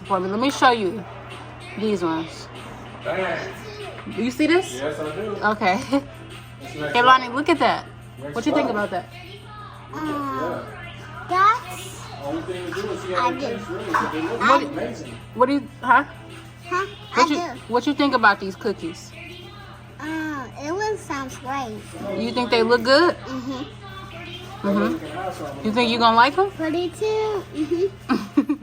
for me. Let me show you these ones. Do you see this? Yes, I do. Okay. Hey, Lonnie, look at that. What you think about that? That's Only thing to do is see I how do. it tastes, really. They look amazing. What do you, huh? huh? What you think about these cookies? It one sounds great. You think they look good? Mm-hmm. Mm-hmm. You think you gonna like them? Pretty too. Mm-hmm.